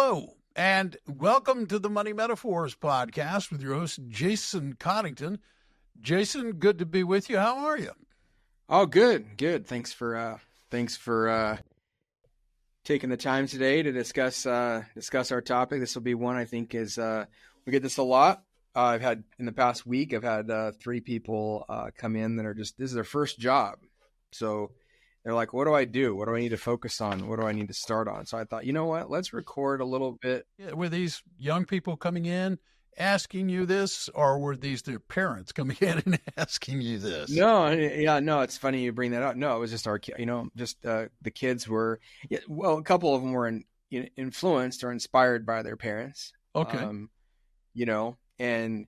Hello, and welcome to the Money Metaphors podcast with your host, Jason Coddington. Jason, good to be with you. How are you? Oh, good. Thanks for taking the time today to discuss our topic. This will be one I think is we get this a lot. I've had in the past week, I've had 3 people come in that are this is their first job. So they're like, what do I do? What do I need to focus on? What do I need to start on? So I thought, you know what, let's record a little bit. Yeah, were these young people coming in asking you this, or were these their parents coming in and asking you this? No, it's funny you bring that up. No, it was just the kids were, a couple of them were influenced or inspired by their parents. Okay. And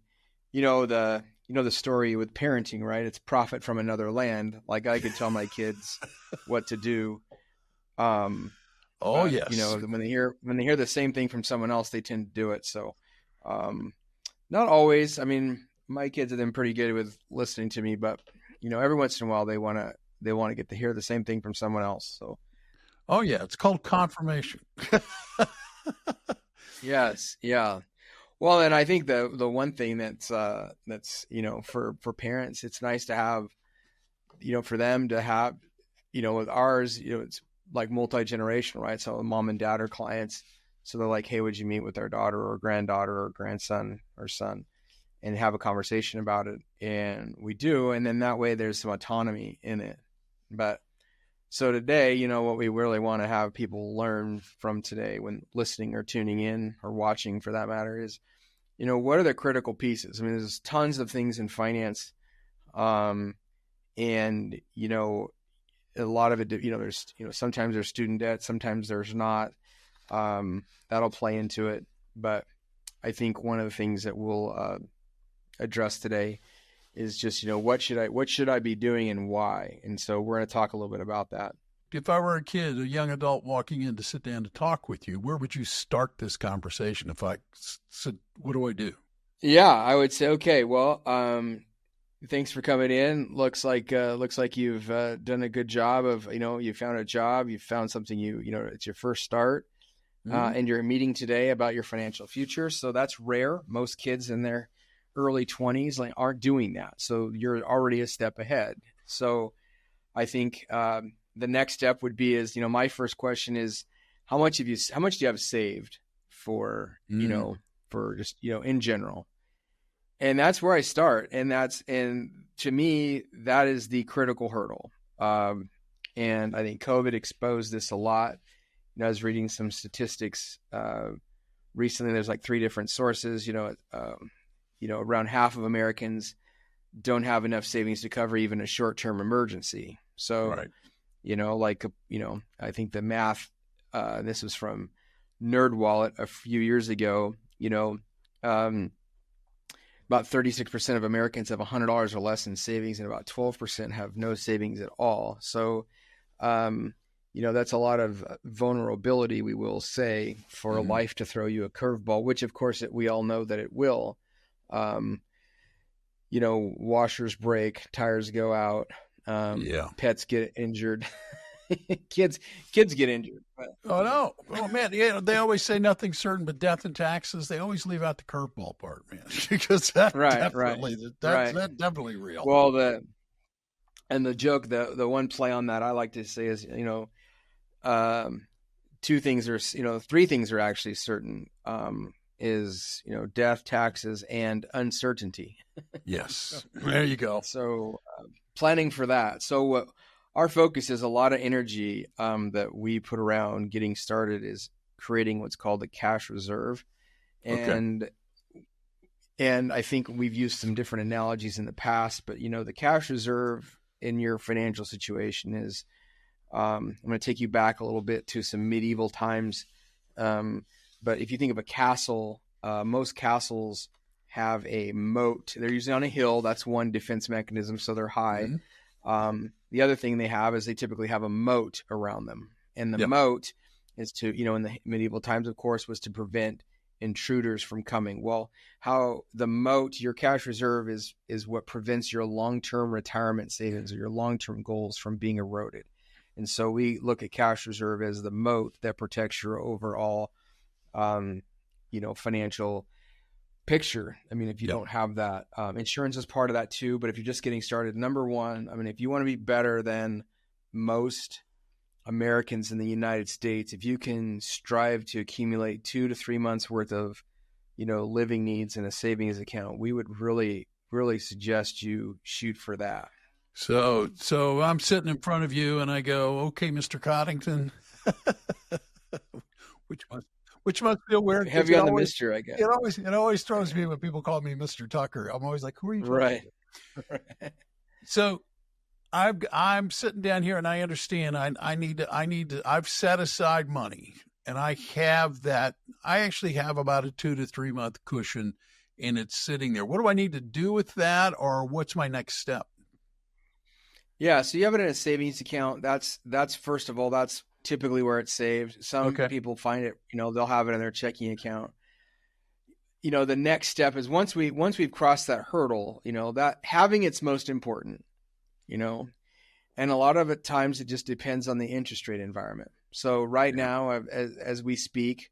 the story with parenting, right? It's profit from another land. Like I could tell my kids what to do. Yes. When they hear the same thing from someone else, they tend to do it. So, not always. I mean, my kids have been pretty good with listening to me, but every once in a while they want to get to hear the same thing from someone else. So, oh yeah, it's called confirmation. Yes, yeah. Well, and I think the one thing that's for parents, it's nice to have, for them to have, with ours, it's like multi-generational, right? So mom and dad are clients. So they're like, hey, would you meet with our daughter or granddaughter or grandson or son and have a conversation about it? And we do. And then that way there's some autonomy in it. But so today, what we really want to have people learn from today when listening or tuning in or watching for that matter is, what are the critical pieces? I mean, there's tons of things in finance. And, a lot of it, there's, sometimes there's student debt, sometimes there's not. That'll play into it. But I think one of the things that we'll address today is just, what should I be doing and why? And so we're going to talk a little bit about that. If I were a kid, a young adult walking in to sit down to talk with you, where would you start this conversation? If I said, what do I do? Yeah, I would say, okay, well, thanks for coming in. Looks like you've done a good job of, you found a job, you found something it's your first start. And you're meeting today about your financial future. So that's rare. Most kids in their early 20s aren't doing that. So you're already a step ahead. So I think the next step would be my first question is how much do you have saved for, for just, in general? And that's where I start. And to me, that is the critical hurdle. And I think COVID exposed this a lot. I was reading some statistics recently. There's 3 different sources. Around half of Americans don't have enough savings to cover even a short-term emergency. So, right. I think the math. This was from NerdWallet a few years ago. About 36% of Americans have $100 or less in savings, and about 12% have no savings at all. So. That's a lot of vulnerability, we will say, for life to throw you a curveball, which of course we all know that it will. Washers break, tires go out, pets get injured, kids get injured. Oh no! Oh man, they always say nothing's certain but death and taxes. They always leave out the curveball part, man, because that's definitely real. Well, the joke, the one play on that I like to say is, 3 things are actually certain, is, death, taxes, and uncertainty. Yes. There you go. So planning for that. So our focus is a lot of energy that we put around getting started is creating what's called a cash reserve. And I think we've used some different analogies in the past, but the cash reserve in your financial situation is, I'm going to take you back a little bit to some medieval times. But if you think of a castle, most castles have a moat. They're usually on a hill. That's one defense mechanism. So they're high. The other thing they have is they typically have a moat around them. And the moat is to, in the medieval times, of course, was to prevent intruders from coming. Well, how the moat, your cash reserve is what prevents your long-term retirement savings or your long-term goals from being eroded. And so we look at cash reserve as the moat that protects your overall financial picture. I mean, if you don't have that, insurance is part of that too. But if you're just getting started, number one, I mean, if you want to be better than most Americans in the United States, if you can strive to accumulate 2 to 3 months worth of, living needs in a savings account, we would really, really suggest you shoot for that. So I'm sitting in front of you and I go, okay, Mr. Coddington, which must feel weird. Heavy on the Mister, I guess. It always throws me when people call me Mr. Tucker. I'm always like, who are you talking to? Right. So I'm sitting down here and I understand I need to, I've set aside money and I have that. I actually have about a 2 to 3 month cushion and it's sitting there. What do I need to do with that, or what's my next step? Yeah. So you have it in a savings account. That's first of all, that's typically where it's saved. Some people find it, they'll have it in their checking account. The next step is once we've crossed that hurdle, that having it's most important, and a lot of it times it just depends on the interest rate environment. So now, as we speak,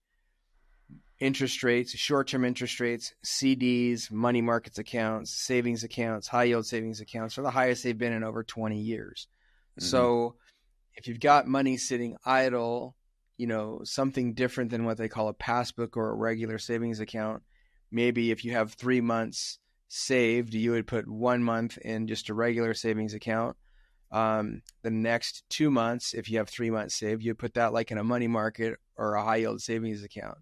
interest rates, short-term interest rates, CDs, money markets accounts, savings accounts, high yield savings accounts are the highest they've been in over 20 years. Mm-hmm. So if you've got money sitting idle, something different than what they call a passbook or a regular savings account, maybe if you have 3 months saved, you would put 1 month in just a regular savings account. The next 2 months, if you have 3 months saved, you put that like in a money market or a high yield savings account.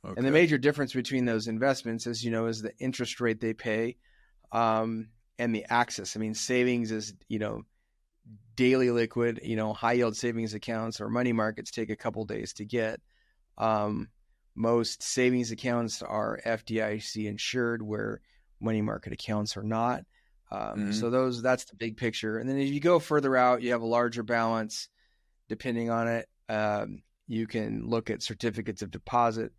Okay. And the major difference between those investments, as you know, is the interest rate they pay, and the access. I mean, savings is, daily liquid, high yield savings accounts or money markets take a couple days to get. Most savings accounts are FDIC insured, where money market accounts are not. So that's the big picture. And then as you go further out, you have a larger balance. Depending on it, you can look at certificates of deposit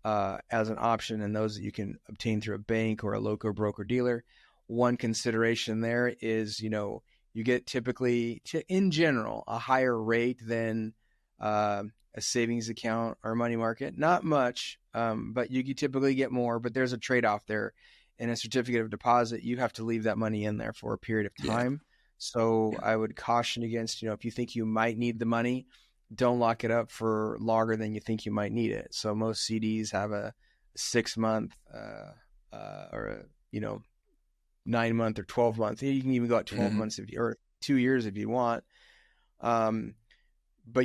as an option, and those that you can obtain through a bank or a local broker dealer. One consideration there is, you get typically, in general, a higher rate than a savings account or money market. Not much, but you typically get more, but there's a trade-off there. In a certificate of deposit, you have to leave that money in there for a period of time. Yeah. So I would caution against, if you think you might need the money, don't lock it up for longer than you think you might need it. So most CDs have a 6 month or a 9 month or 12 month. You can even go at 12 months or 2 years if you want. But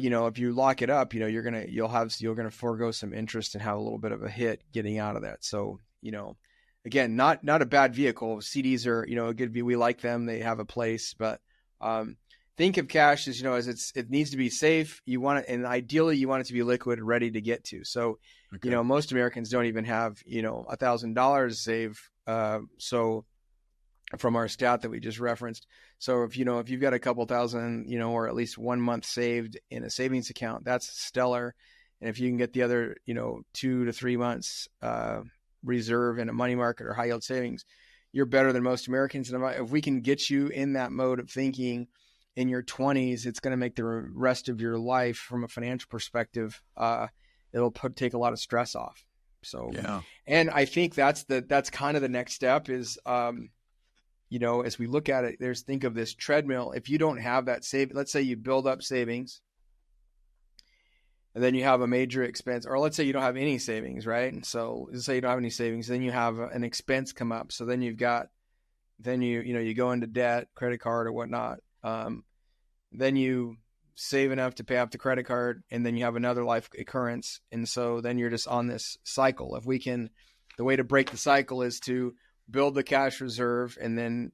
if you lock it up, you're gonna forego some interest and have a little bit of a hit getting out of that. So again, not a bad vehicle. CDs are a good view. We like them. They have a place, but think of cash as, as it needs to be safe. You want it, and ideally you want it to be liquid, ready to get to. So, most Americans don't even have, $1,000 saved. So from our stat that we just referenced. So if you've got a couple thousand, or at least 1 month saved in a savings account, that's stellar. And if you can get the other, 2 to 3 months, reserve in a money market or high yield savings, you're better than most Americans. And if we can get you in that mode of thinking in your 20s, it's going to make the rest of your life from a financial perspective, it'll take a lot of stress off. So, and I think that's kind of the next step is, as we look at it, think of this treadmill. If you don't have that let's say you build up savings and then you have a major expense, or let's say you don't have any savings, right? And so let's say you don't have any savings, then you have an expense come up. So then you go into debt, credit card or whatnot. Then you save enough to pay off the credit card, and then you have another life occurrence. And so then you're just on this cycle. The way to break the cycle is to build the cash reserve. And then,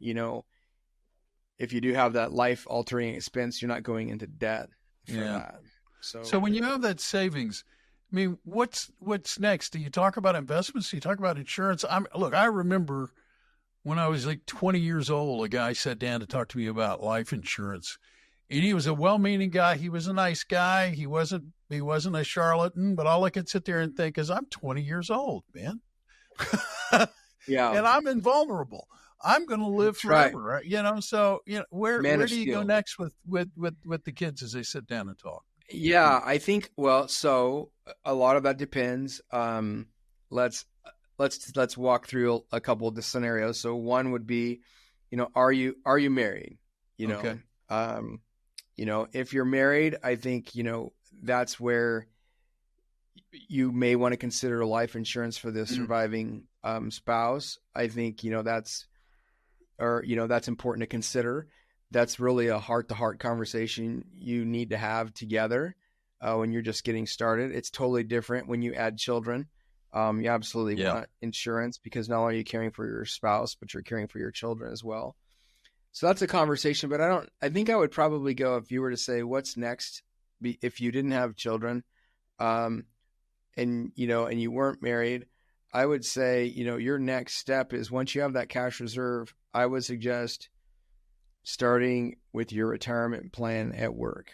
if you do have that life altering expense, you're not going into debt for that. So when you have that savings, I mean, what's next? Do you talk about investments? Do you talk about insurance? I remember when I was like 20 years old, a guy sat down to talk to me about life insurance. And he was a well-meaning guy. He was a nice guy. He wasn't a charlatan, but all I could sit there and think is, I'm 20 years old, man. Yeah. And I'm invulnerable. I'm going to live forever, right? So, where do you go next with the kids as they sit down and talk? Yeah, I think, so a lot of that depends. Let's walk through a couple of the scenarios. So one would be, are you married? Okay. If you're married, I think, that's where you may want to consider life insurance for the surviving spouse. I think, that's important to consider. That's really a heart-to-heart conversation you need to have together when you're just getting started. It's totally different when you add children. You absolutely want insurance because not only are you caring for your spouse, but you're caring for your children as well. So that's a conversation, but I think I would probably go, if you were to say, what's next, if you didn't have children, and you weren't married, I would say, your next step is, once you have that cash reserve, I would suggest starting with your retirement plan at work.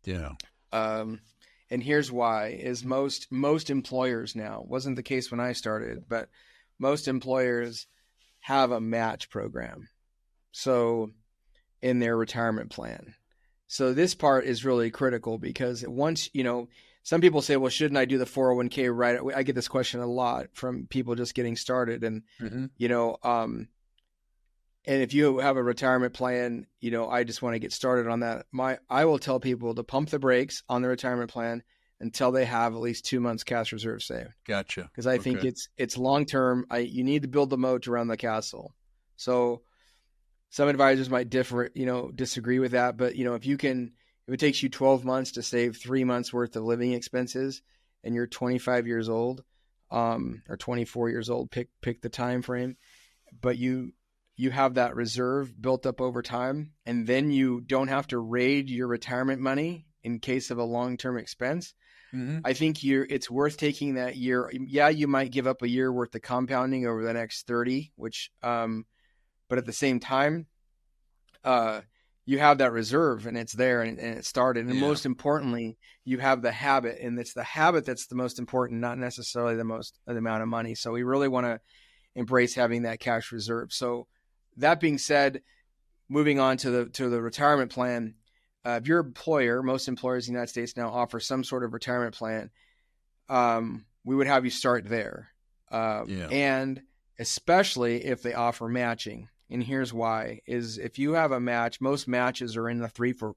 Yeah. And here's why, is most employers now, wasn't the case when I started, but most employers have a match program. So in their retirement plan. So this part is really critical, because once, some people say, well, shouldn't I do the 401k right? I get this question a lot from people just getting started. And, and if you have a retirement plan, I just want to get started on that. I will tell people to pump the brakes on the retirement plan until they have at least 2 months cash reserve saved. Gotcha. Because I think it's long-term. You need to build the moat around the castle. So some advisors might disagree with that, but if it takes you 12 months to save 3 months worth of living expenses, and you're 25 years old, or 24 years old, pick the time frame, but you have that reserve built up over time, and then you don't have to raid your retirement money in case of a long-term expense. I think it's worth taking that year. Yeah, you might give up a year worth of compounding over the next 30, which, but at the same time, you have that reserve, and it's there, and it started. And most importantly, you have the habit, and it's the habit that's the most important, not necessarily the amount of money. So we really want to embrace having that cash reserve. So that being said, moving on to the retirement plan, if your employer, most employers in the United States now offer some sort of retirement plan, we would have you start there. And especially if they offer matching. And here's why, is if you have a match, most matches are in the 3 to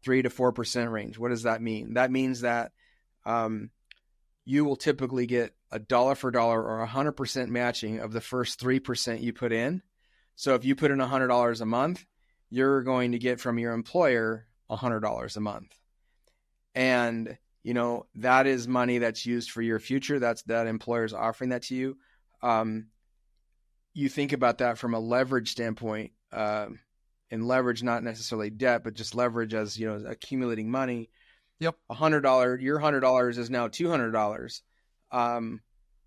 4% range. What does that mean? That means that you will typically get a dollar for dollar or 100% matching of the first 3% you put in. So if you put in $100 a month, you're going to get from your employer $100 a month. And, that is money that's used for your future. That employer's offering that to you. You think about that from a leverage standpoint, and leverage, not necessarily debt, but just leverage as, accumulating money. Yep. Your $100 is now $200.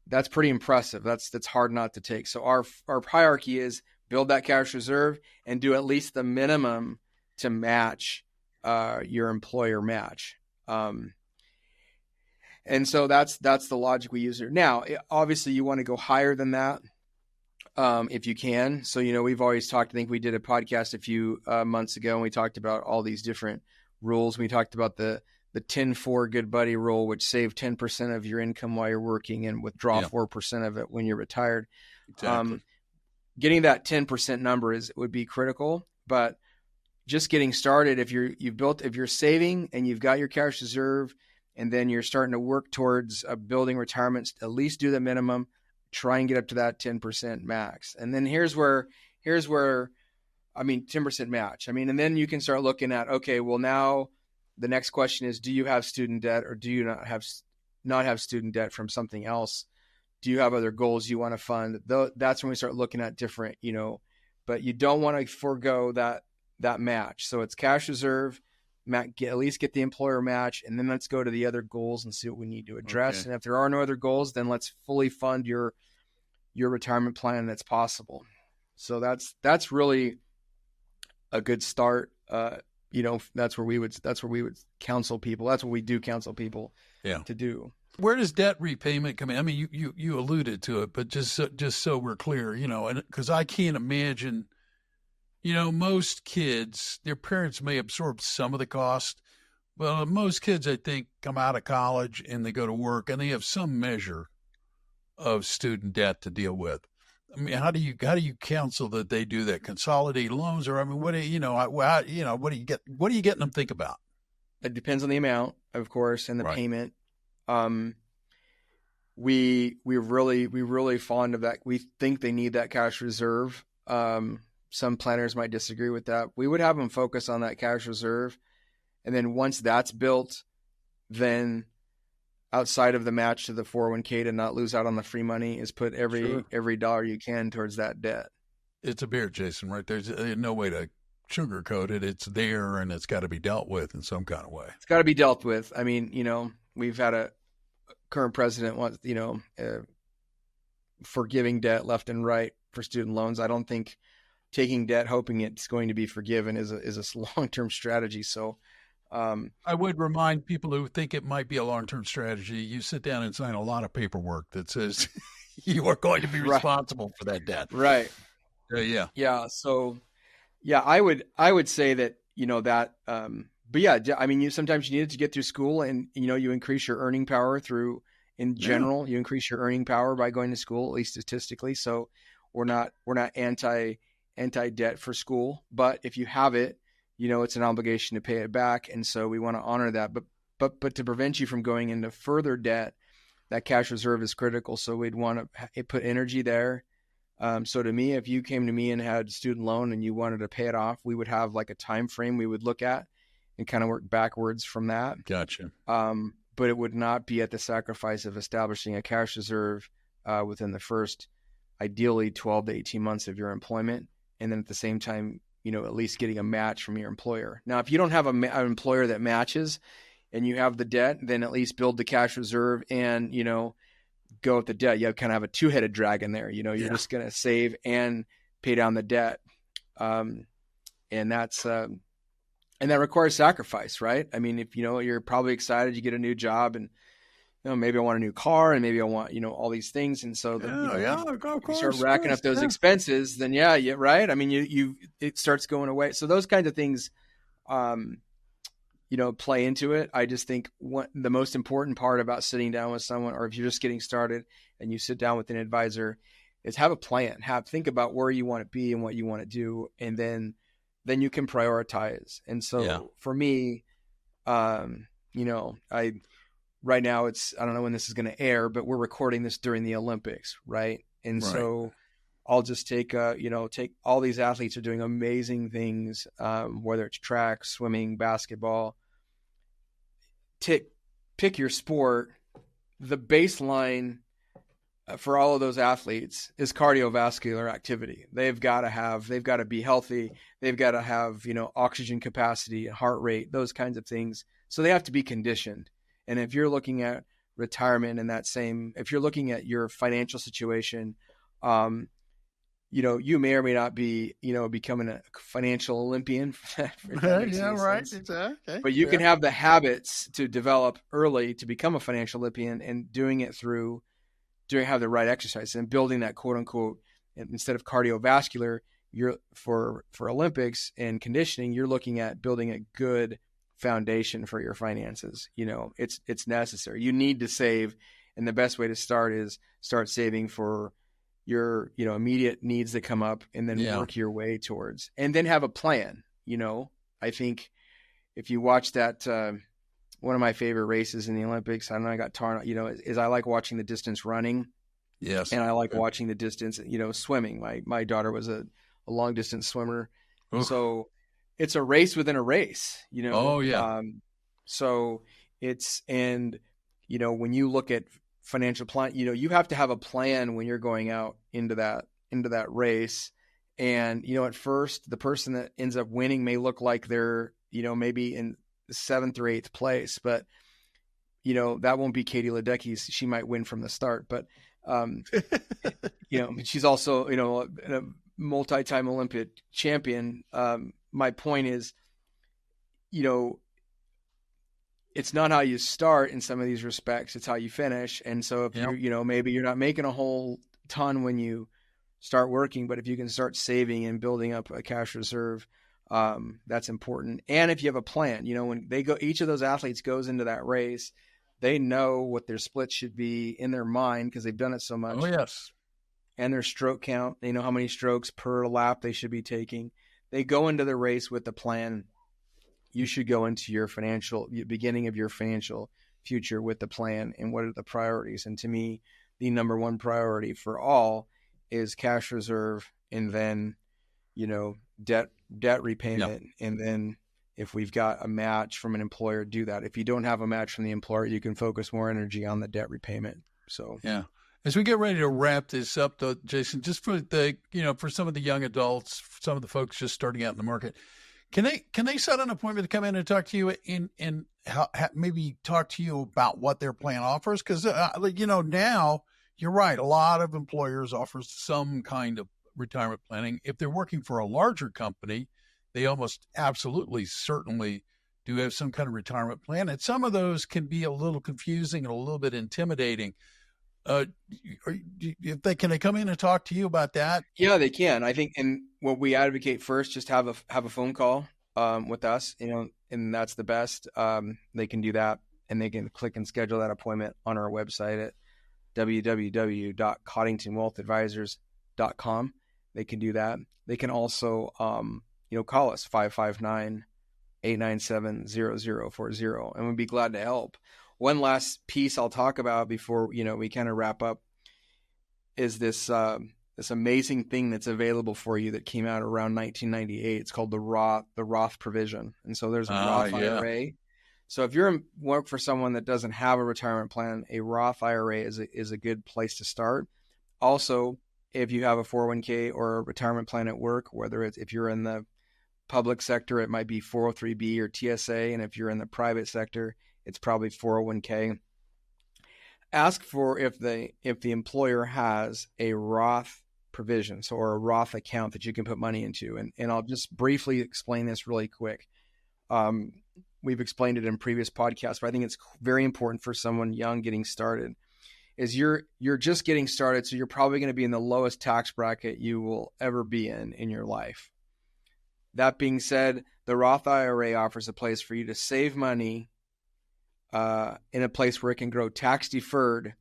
That's pretty impressive. That's hard not to take. So our hierarchy is build that cash reserve and do at least the minimum to match your employer match. And so that's the logic we use here. Now, obviously, you want to go higher than that. If you can. So, we've always talked, I think we did a podcast a few months ago, and we talked about all these different rules. We talked about the 10-4 good buddy rule, which save 10% of your income while you're working and withdraw 4% of it when you're retired. Exactly. Getting that 10% number would be critical, but just getting started, if you're saving and you've got your cash reserve, and then you're starting to work towards building retirements, at least do the minimum. Try and get up to that 10% max. And then here's where 10% match. And then you can start looking at, okay, well, now the next question is, do you have student debt, or do you not have student debt from something else? Do you have other goals you want to fund? That's when we start looking at different, but you don't want to forego that match. So it's cash reserve, at least get the employer match, and then let's go to the other goals and see what we need to address. Okay. And if there are no other goals, then let's fully fund your retirement plan that's possible. So that's really a good start. That's where we would counsel people. That's what we do counsel people to do. Where does debt repayment come in? I mean, you alluded to it, but just so we're clear, and because I can't imagine. Most kids, their parents may absorb some of the cost, Well, most kids, I think, come out of college and they go to work and they have some measure of student debt to deal with. I mean, how do you counsel that they do that? Consolidate loans, or I mean, what do you know? What do you get? What are you getting them think about? It depends on the amount, of course, and the Right. payment. Um, we really fond of that. We think they need that cash reserve. Some planners might disagree with that. We would have them focus on that cash reserve, and then once that's built, then outside of the match to the 401k to not lose out on the free money is put Sure. every dollar you can towards that debt. It's a beer, Jason. Right? There's no way to sugarcoat it. It's there, and it's got to be dealt with in some kind of way. It's got to be dealt with. I mean, we've had a current president wants, forgiving debt left and right for student loans. I don't think taking debt hoping it's going to be forgiven is a long-term strategy. So, I would remind people who think it might be a long-term strategy. You sit down and sign a lot of paperwork that says you are going to be right, responsible for that debt. right. Yeah. Yeah. So yeah, I would say that, that, but yeah, I mean, sometimes you need it to get through school, and, you increase your earning power in Yeah. general, you increase your earning power by going to school, at least statistically. So we're not anti debt for school, but if you have it, it's an obligation to pay it back. And so we want to honor that, but to prevent you from going into further debt, that cash reserve is critical. So we'd want to put energy there. So to me, if you came to me and had a student loan and you wanted to pay it off, we would have like a time frame we would look at and kind of work backwards from that. Gotcha. But it would not be at the sacrifice of establishing a cash reserve within the first, ideally 12 to 18 months of your employment. And then at the same time, at least getting a match from your employer. Now, if you don't have an employer that matches and you have the debt, then at least build the cash reserve and, go with the debt. You kind of have a two-headed dragon there. You're just going to save and pay down the debt. And that's, and that requires sacrifice, right? I mean, if, you're probably excited, you get a new job and, maybe I want a new car and maybe I want, all these things. And so Of you course. start racking up those Yeah. expenses, then yeah, right. I mean, it starts going away. So those kinds of things, play into it. I just think the most important part about sitting down with someone, or if you're just getting started and you sit down with an advisor, is have a plan. Think about where you want to be and what you want to do, and then you can prioritize. And so for me, right now I don't know when this is going to air, but we're recording this during the Olympics, right? And Right. so I'll just take all these athletes are doing amazing things, whether it's track, swimming, basketball. Pick your sport. The baseline for all of those athletes is cardiovascular activity. They've got to be healthy. They've got to have, oxygen capacity, heart rate, those kinds of things. So they have to be conditioned. And if you're looking at retirement if you're looking at your financial situation, you may or may not be, becoming a financial Olympian. If that makes any sense. Exactly. But you can have the habits to develop early to become a financial Olympian, and doing it through have the right exercise and building that quote unquote, instead of cardiovascular, you're for Olympics and conditioning, you're looking at building a good foundation for your finances. It's necessary. You need to save. And the best way to start is start saving for your, immediate needs that come up, and then work your way towards, and then have a plan. I think if you watch that, one of my favorite races in the Olympics, I don't know, I got torn, is I like watching the distance running. Yes. And I like watching the distance, swimming. My daughter was a long distance swimmer. Oof. So it's a race within a race, Oh, yeah. So it's, and, when you look at financial plan, you have to have a plan when you're going out into that race. And, at first the person that ends up winning may look like they're, maybe in 7th or 8th place, but, that won't be Katie Ledecky's. She might win from the start, but, she's also, a multi-time Olympic champion. My point is, it's not how you start in some of these respects, it's how you finish. And so if maybe you're not making a whole ton when you start working, but if you can start saving and building up a cash reserve, That's important. And if you have a plan, when they go, each of those athletes goes into that race, they know what their split should be in their mind because they've done it so much. Oh, yes. And their stroke count, they know how many strokes per lap they should be taking. They go into the race with the plan. You should go into your beginning of your financial future with the plan and what are the priorities. And to me, the number one priority for all is cash reserve, and then, debt repayment. Yep. And then if we've got a match from an employer, do that. If you don't have a match from the employer, you can focus more energy on the debt repayment. So, yeah. As we get ready to wrap this up, though, Jason, just for for some of the young adults, some of the folks just starting out in the market, can they set an appointment to come in and talk to you and maybe talk to you about what their plan offers? Because now you're right, a lot of employers offer some kind of retirement planning. If they're working for a larger company, they almost absolutely certainly do have some kind of retirement plan, and some of those can be a little confusing and a little bit intimidating. Can they come in and talk to you about that? Yeah, they can. I think, and what we advocate first, just have a phone call with us, and that's the best. They can do that, and they can click and schedule that appointment on our website at www.coddingtonwealthadvisors.com. They can do that. They can also, call us 559-897-0040, and we'd be glad to help. One last piece I'll talk about before, we kind of wrap up is this amazing thing that's available for you that came out around 1998. It's called the Roth provision. And so there's a Roth IRA. So if you're work for someone that doesn't have a retirement plan, a Roth IRA is a good place to start. Also, if you have a 401k or a retirement plan at work, if you're in the public sector, it might be 403B or TSA. And if you're in the private sector, it's probably 401k. Ask for if the employer has a Roth provision, or a Roth account that you can put money into. And I'll just briefly explain this really quick. We've explained it in previous podcasts, but I think it's very important for someone young getting started. Is you're just getting started, so you're probably going to be in the lowest tax bracket you will ever be in your life. That being said, the Roth IRA offers a place for you to save money in a place where it can grow tax deferred.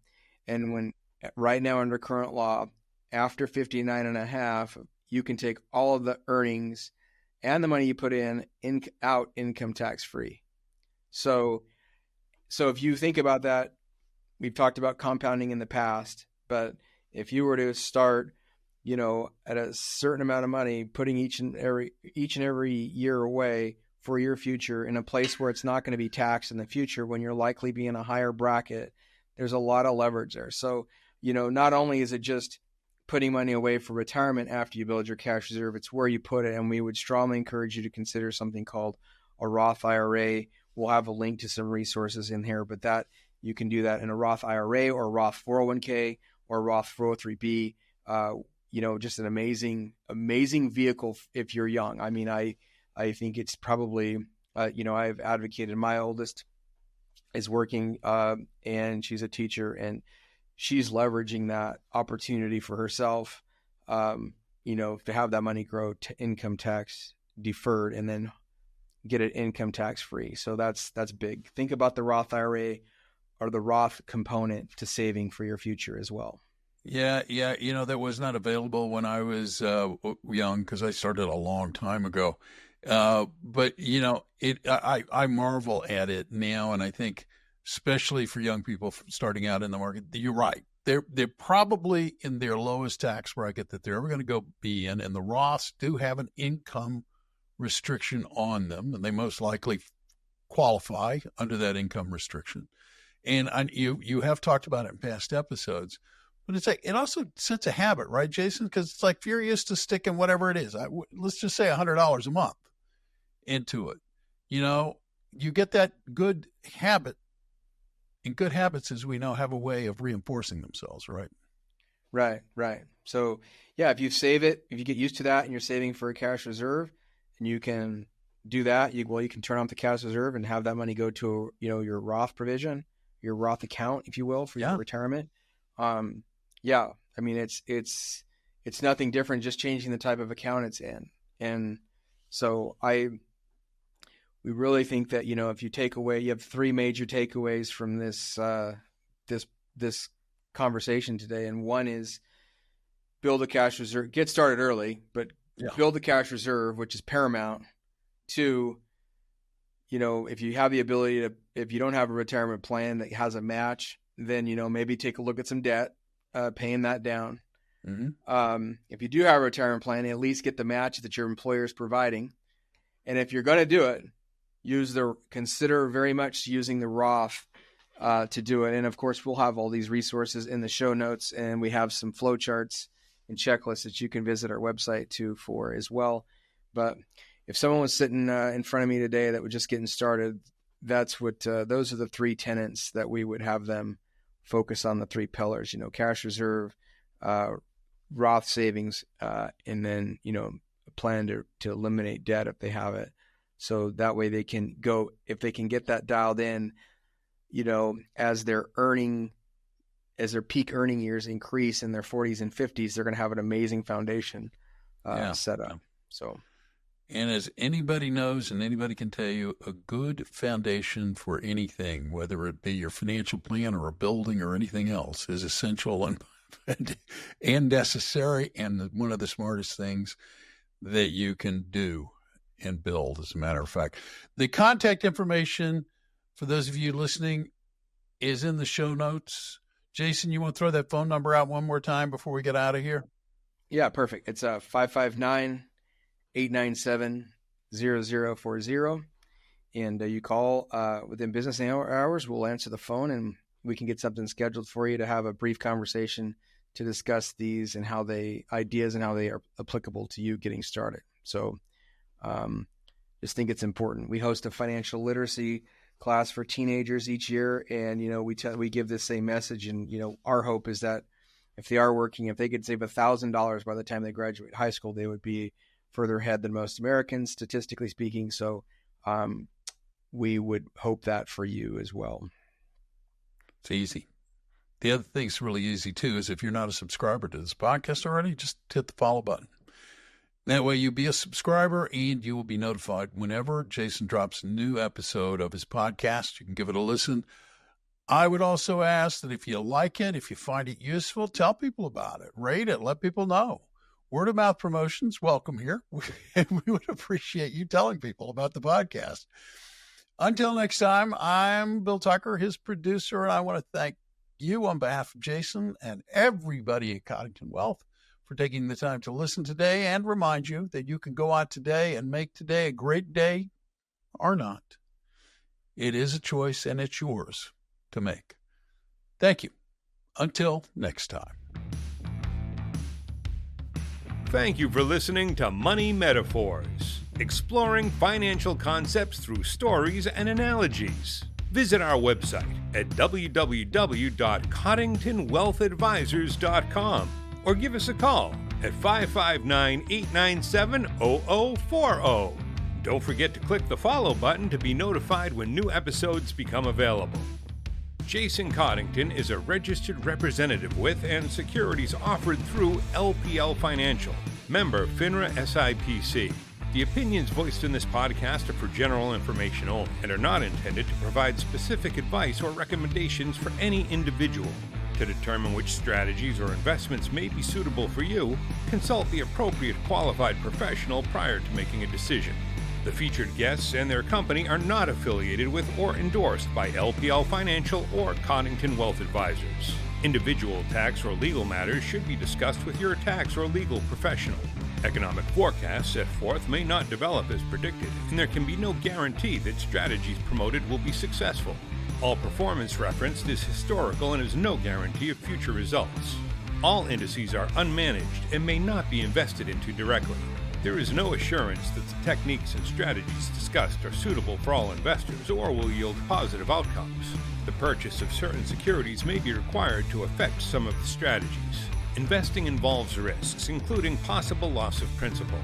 And when right now under current law, after 59 and a half, you can take all of the earnings and the money you put out income tax free. So if you think about that, we've talked about compounding in the past, but if you were to start, at a certain amount of money, putting each and every year away for your future in a place where it's not going to be taxed in the future, when you're likely be in a higher bracket, there's a lot of leverage there. So, not only is it just putting money away for retirement after you build your cash reserve, it's where you put it. And we would strongly encourage you to consider something called a Roth IRA. We'll have a link to some resources in here, but that you can do that in a Roth IRA or a Roth 401k or a Roth 403b. Just an amazing vehicle if you're young. I mean, I think it's probably, I've advocated, my oldest is working and she's a teacher, and she's leveraging that opportunity for herself, to have that money grow to income tax deferred and then get it income tax free. So that's big. Think about the Roth IRA or the Roth component to saving for your future as well. Yeah. That was not available when I was young, because I started a long time ago. But I marvel at it now, and I think especially for young people starting out in the market, you're right. They're probably in their lowest tax bracket that they're ever going to go be in, and the Roths do have an income restriction on them, and they most likely qualify under that income restriction. And you have talked about it in past episodes, but it's like, it also sets a habit, right, Jason? Because it's like, if you're used to sticking whatever it is, let's just say $100 a month into it, you get that good habit. And good habits, as we know, have a way of reinforcing themselves, right? Right. So, yeah, if you save it, if you get used to that and you're saving for a cash reserve, and you can do that, you can turn on the cash reserve and have that money go to, your Roth provision, your Roth account, if you will, for your retirement. I mean, it's nothing different, just changing the type of account it's in. And So we really think that, if you take away, you have three major takeaways from this conversation today. And one is build a cash reserve, get started early, but build the cash reserve, which is paramount. Two, if you have the ability to, if you don't have a retirement plan that has a match, then, maybe take a look at some debt, paying that down. Mm-hmm. If you do have a retirement plan, at least get the match that your employer is providing. And if you're going to do it, consider very much using the Roth to do it. And of course, we'll have all these resources in the show notes, and we have some flow charts and checklists that you can visit our website for as well. But if someone was sitting in front of me today that was just getting started, that's what those are the three tenets that we would have them focus on, the three pillars, cash reserve, Roth savings, and then, a plan to eliminate debt if they have it. So that way they can go, if they can get that dialed in, as their peak earning years increase in their 40s and 50s, they're going to have an amazing foundation set up. So, and as anybody knows, and anybody can tell you, a good foundation for anything, whether it be your financial plan or a building or anything else, is essential and necessary, and one of the smartest things that you can do and build, as a matter of fact. The contact information for those of you listening is in the show notes. Jason, you want to throw that phone number out one more time before we get out of here? Yeah, perfect. It's 559-897-0040. And you call within business hours. We'll answer the phone, and we can get something scheduled for you to have a brief conversation to discuss these and ideas and how they are applicable to you getting started. So just think it's important. We host a financial literacy class for teenagers each year, and we give this same message. And our hope is that if they are working, if they could save $1,000 by the time they graduate high school, they would be further ahead than most Americans, statistically speaking. So we would hope that for you as well. It's easy. The other thing that's really easy too is if you're not a subscriber to this podcast already, just hit the follow button. That way you'll be a subscriber and you will be notified whenever Jason drops a new episode of his podcast. You can give it a listen. I would also ask that if you like it, if you find it useful, tell people about it, rate it, let people know. Word of mouth promotions, welcome here. We would appreciate you telling people about the podcast. Until next time, I'm Bill Tucker, his producer, and I want to thank you on behalf of Jason and everybody at Coddington Wealth for taking the time to listen today, and remind you that you can go out today and make today a great day or not. It is a choice, and it's yours to make. Thank you. Until next time. Thank you for listening to Money Metaphors, exploring financial concepts through stories and analogies. Visit our website at www.coddingtonwealthadvisors.com or give us a call at 559-897-0040. Don't forget to click the follow button to be notified when new episodes become available. Jason Coddington is a registered representative with and securities offered through LPL Financial, member FINRA SIPC. The opinions voiced in this podcast are for general information only and are not intended to provide specific advice or recommendations for any individual. To determine which strategies or investments may be suitable for you, consult the appropriate qualified professional prior to making a decision. The featured guests and their company are not affiliated with or endorsed by LPL Financial or Coddington Wealth Advisors. Individual tax or legal matters should be discussed with your tax or legal professional. Economic forecasts set forth may not develop as predicted, and there can be no guarantee that strategies promoted will be successful. All performance referenced is historical and is no guarantee of future results. All indices are unmanaged and may not be invested into directly. There is no assurance that the techniques and strategies discussed are suitable for all investors or will yield positive outcomes. The purchase of certain securities may be required to affect some of the strategies. Investing involves risks, including possible loss of principal.